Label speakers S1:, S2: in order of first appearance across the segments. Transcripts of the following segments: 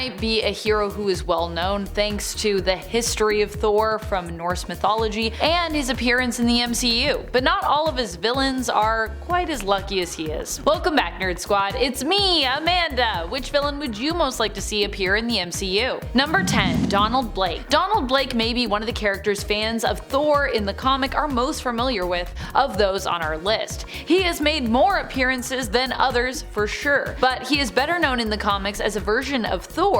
S1: might be a hero who is well known thanks to the history of Thor from Norse mythology and his appearance in the MCU, but not all of his villains are quite as lucky as he is. Welcome back, Nerd Squad, it's me, Amanda! Which villain would you most like to see appear in the MCU? Number 10. Donald Blake. Donald Blake may be one of the characters fans of Thor in the comic are most familiar with of those on our list. He has made more appearances than others for sure, but he is better known in the comics as a version of Thor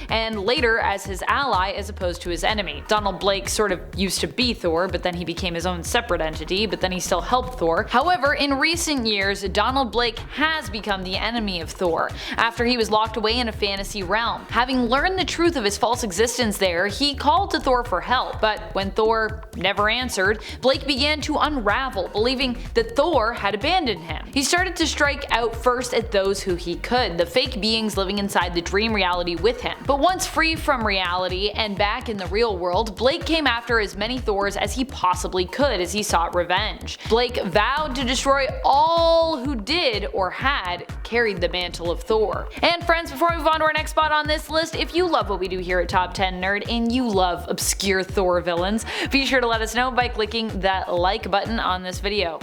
S1: and later as his ally as opposed to his enemy. Donald Blake sort of used to be Thor, but then he became his own separate entity, but then he still helped Thor. However, in recent years, Donald Blake has become the enemy of Thor after he was locked away in a fantasy realm. Having learned the truth of his false existence there, he called to Thor for help, but when Thor never answered, Blake began to unravel, believing that Thor had abandoned him. He started to strike out first at those who he could, the fake beings living inside the dream reality with him. But once free from reality and back in the real world, Blake came after as many Thors as he possibly could as he sought revenge. Blake vowed to destroy all who did or had carried the mantle of Thor. And friends, before we move on to our next spot on this list, if you love what we do here at Top 10 Nerd and you love obscure Thor villains, be sure to let us know by clicking that like button on this video.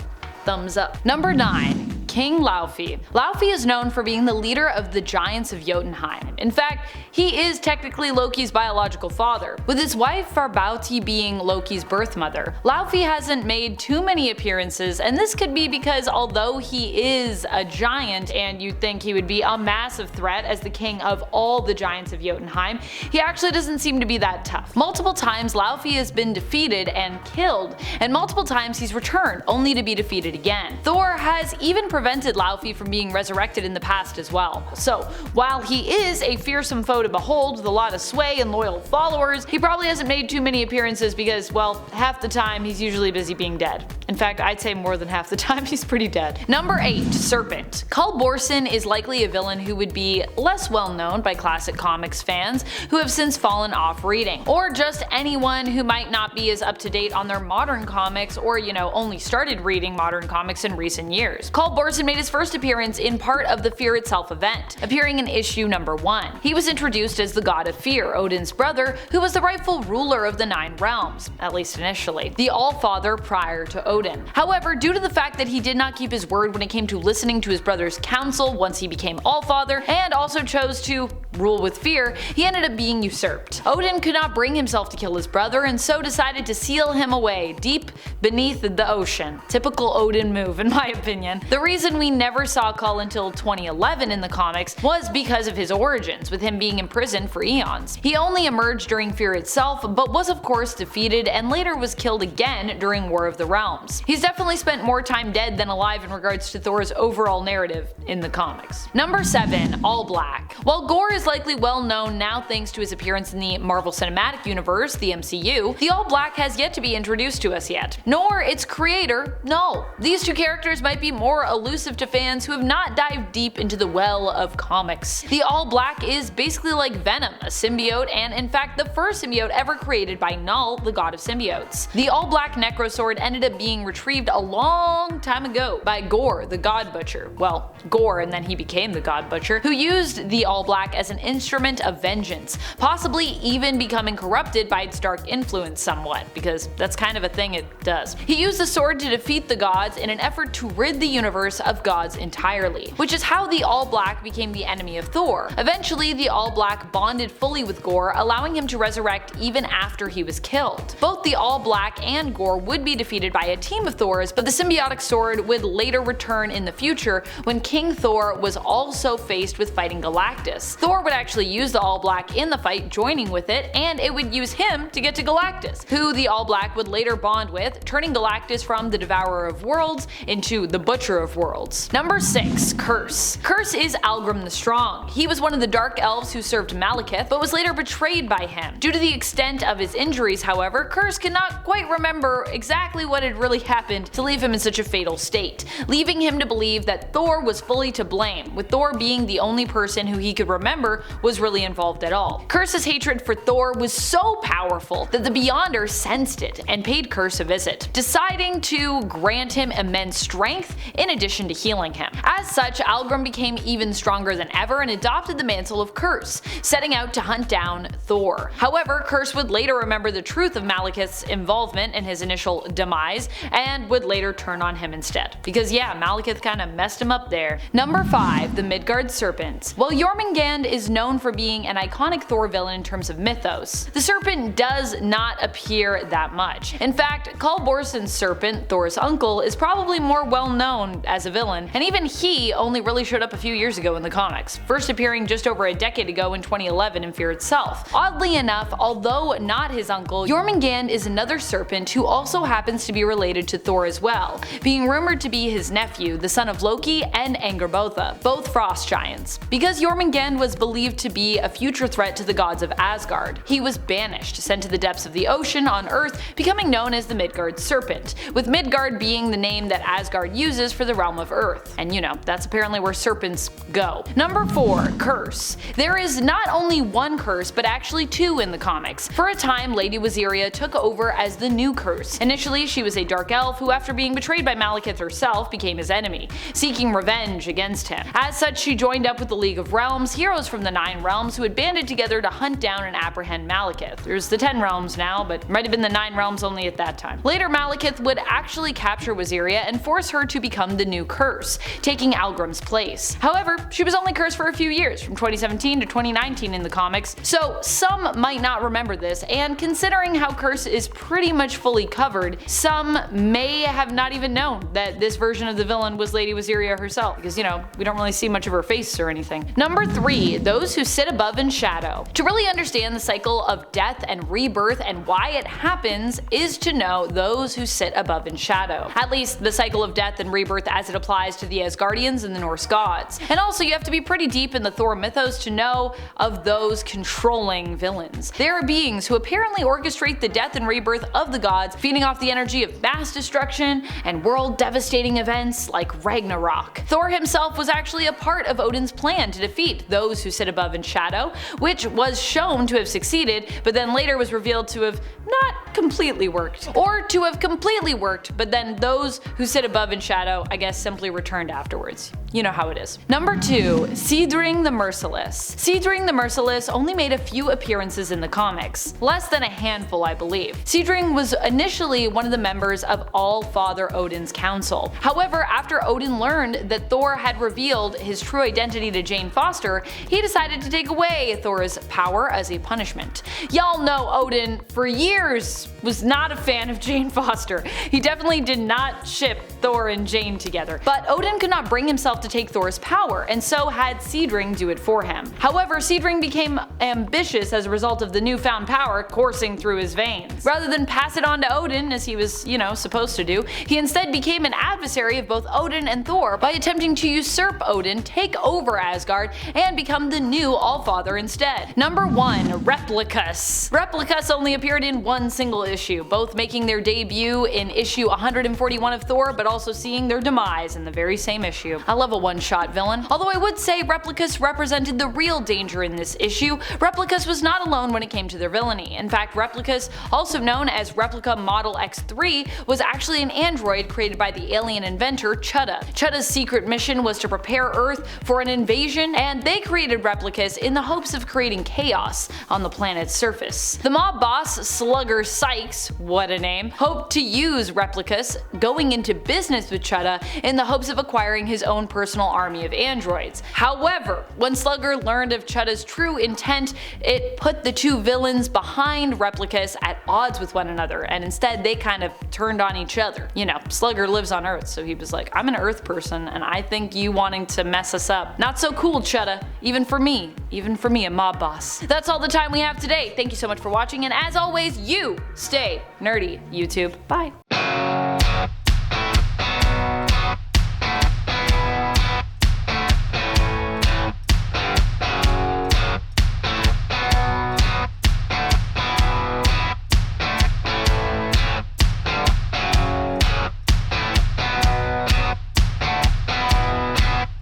S1: Thumbs up. Number 9. King Laufey. Laufey is known for being the leader of the Giants of Jotunheim. In fact, he is technically Loki's biological father, with his wife Farbauti being Loki's birth mother. Laufey hasn't made too many appearances, and this could be because although he is a giant and you'd think he would be a massive threat as the king of all the Giants of Jotunheim, he actually doesn't seem to be that tough. Multiple times Laufey has been defeated and killed, and multiple times he's returned, only to be defeated again. Thor has even prevented Laufey from being resurrected in the past as well. So, while he is a fearsome foe to behold with a lot of sway and loyal followers, he probably hasn't made too many appearances because, well, half the time he's usually busy being dead. In fact, I'd say more than half the time he's pretty dead. Number 8. Serpent. Kull Borson is likely a villain who would be less well known by classic comics fans who have since fallen off reading, or just anyone who might not be as up to date on their modern comics or, only started reading modern comics in recent years. Kull Borson made his first appearance in part of the Fear Itself event, appearing in issue number 1. He was introduced as the god of fear, Odin's brother, who was the rightful ruler of the 9 realms, at least initially, the Allfather prior to Odin. However, due to the fact that he did not keep his word when it came to listening to his brother's counsel once he became Allfather, and also chose to rule with fear, he ended up being usurped. Odin could not bring himself to kill his brother and so decided to seal him away deep beneath the ocean. Typical Odin move in my opinion. The reason we never saw Kull until 2011 in the comics was because of his origins, with him being imprisoned for eons. He only emerged during Fear Itself, but was of course defeated and later was killed again during War of the Realms. He's definitely spent more time dead than alive in regards to Thor's overall narrative in the comics. Number 7. All Black. While Gorr is likely well known now thanks to his appearance in the Marvel Cinematic Universe, the MCU, the All Black has yet to be introduced to us yet. Nor its creator, no. These two characters might be more elusive to fans who have not dived deep into the well of comics. The All Black is basically like Venom, a symbiote, and in fact the first symbiote ever created by Null, the god of symbiotes. The All Black Necrosword ended up being retrieved a long time ago by Gorr, the God Butcher. Well, Gorr and then he became the God Butcher, who used the All Black as an instrument of vengeance, possibly even becoming corrupted by its dark influence somewhat, because that's kind of a thing it does. He used the sword to defeat the gods in an effort to rid the universe of gods entirely, which is how the All Black became the enemy of Thor. Eventually, the All Black bonded fully with Gorr, allowing him to resurrect even after he was killed. Both the All Black and Gorr would be defeated by a team of Thors, but the symbiotic sword would later return in the future when King Thor was also faced with fighting Galactus. Thor would actually use the All Black in the fight, joining with it, and it would use him to get to Galactus, who the All Black would later bond with, turning Galactus from the Devourer of Worlds into the Butcher of Worlds. Number 6. Kurse. Kurse is Algrim the Strong. He was one of the Dark Elves who served Malekith, but was later betrayed by him. Due to the extent of his injuries, however, Kurse cannot quite remember exactly what had really happened to leave him in such a fatal state, leaving him to believe that Thor was fully to blame, with Thor being the only person who he could remember member was really involved at all. Kurse's hatred for Thor was so powerful that the Beyonder sensed it and paid Kurse a visit, deciding to grant him immense strength in addition to healing him. As such, Algrim became even stronger than ever and adopted the mantle of Kurse, setting out to hunt down Thor. However, Kurse would later remember the truth of Malekith's involvement in his initial demise and would later turn on him instead. Because yeah, Malekith kinda messed him up there. Number 5. The Midgard Serpent. While Jormungand is known for being an iconic Thor villain in terms of mythos, the Serpent does not appear that much. In fact, Kolborsson's Serpent, Thor's uncle, is probably more well known as a villain, and even he only really showed up a few years ago in the comics, first appearing just over a decade ago in 2011 in Fear itself. Oddly enough, although not his uncle, Jormungand is another serpent who also happens to be related to Thor as well, being rumored to be his nephew, the son of Loki and Angrboda, both frost giants. Because Jormungand was believed to be a future threat to the gods of Asgard, he was banished, sent to the depths of the ocean on Earth, becoming known as the Midgard Serpent, with Midgard being the name that Asgard uses for the realm of Earth. And you know, that's apparently where serpents go. Number 4. Kurse. There is not only one Kurse, but actually two in the comics. For a time, Lady Waziria took over as the new Kurse. Initially, she was a dark elf who, after being betrayed by Malekith herself, became his enemy, seeking revenge against him. As such, she joined up with the League of Realms, heroes from the 9 realms who had banded together to hunt down and apprehend Malekith. There's the 10 realms now, but it might have been the 9 realms only at that time. Later, Malekith would actually capture Waziria and force her to become the new Kurse, taking Algrim's place. However, she was only Kurse for a few years, from 2017 to 2019 in the comics, so some might not remember this, and considering how Kurse is pretty much fully covered, some may have not even known that this version of the villain was Lady Waziria herself, because you know, we don't really see much of her face or anything. Number 3. Those who sit above in shadow. To really understand the cycle of death and rebirth and why it happens is to know those who sit above in shadow. At least the cycle of death and rebirth as it applies to the Asgardians and the Norse gods. And also you have to be pretty deep in the Thor mythos to know of those controlling villains. They are beings who apparently orchestrate the death and rebirth of the gods, feeding off the energy of mass destruction and world-devastating events like Ragnarok. Thor himself was actually a part of Odin's plan to defeat those who sit above in shadow, which was shown to have succeeded, but then later was revealed to have not completely worked. Or to have completely worked, but then those who sit above in shadow, I guess, simply returned afterwards. You know how it is. Number 2. Seidring the Merciless. Seidring the Merciless only made a few appearances in the comics, less than a handful I believe. Seidring was initially one of the members of All-Father Odin's council. However, after Odin learned that Thor had revealed his true identity to Jane Foster, he decided to take away Thor's power as a punishment. Y'all know Odin, for years, was not a fan of Jane Foster. He definitely did not ship Thor and Jane together. But Odin could not bring himself to take Thor's power, and so had Seidring do it for him. However, Seidring became ambitious as a result of the newfound power coursing through his veins. Rather than pass it on to Odin, as he was, you know, supposed to do, he instead became an adversary of both Odin and Thor by attempting to usurp Odin, take over Asgard, and become the new Allfather instead. Number 1. Replicus. Replicus only appeared in one single issue, both making their debut in issue 141 of Thor, but also seeing their demise in the very same issue. I love a one-shot villain. Although I would say Replicus represented the real danger in this issue, Replicus was not alone when it came to their villainy. In fact, Replicus, also known as Replica Model X3, was actually an android created by the alien inventor Chutta. Chutta's secret mission was to prepare Earth for an invasion, and they created Replicus in the hopes of creating chaos on the planet's surface. The mob boss, Slugger Sykes, what a name, hoped to use Replicus, going into business with Chutta in the hopes of acquiring his own personal army of androids. However, when Slugger learned of Chutta's true intent, it put the two villains behind Replicus at odds with one another, and instead they kind of turned on each other. You know, Slugger lives on Earth, so he was like, I'm an Earth person, and I think you wanting to mess us up. Not so cool, Chutta. Even for me, a mob boss. That's all the time we have today. Thank you so much for watching, and as always, you stay nerdy, YouTube. Bye.